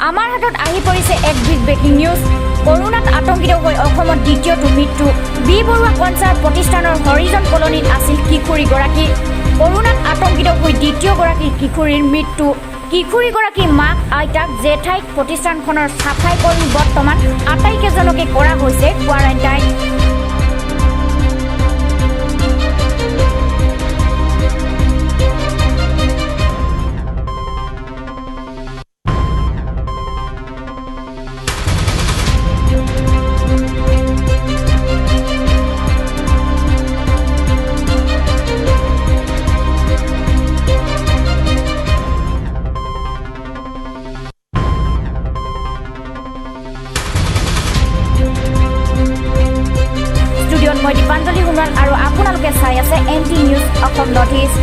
আমাৰ হাতত আহি পৰিছে এক বিগ ব্ৰেকিং নিউজ। ক'ৰোনাত আতংকিত হৈ অসমত দ্বিতীয়টো মৃত্যু। বি বৰুৱা কনচাৰ্ট প্ৰতিষ্ঠানৰ হৰিজন কলনীত আছিল কিশোৰীগৰাকী। ক'ৰোনাত আতংকিত হৈ দ্বিতীয়গৰাকী কিশোৰীৰ মৃত্যু। কিশোৰীগৰাকীৰ মাক, আইতাক, জেঠাইক প্ৰতিষ্ঠানখনৰ চাফাই কৰ্মী বৰ্তমান আটাইকেইজনকে কৰা হৈছে কোৱাৰেণ্টাইন। মই দীপাঞ্জলি সোণোৱাল আৰু আপোনালোকে চাই আছে NT news Assam north east.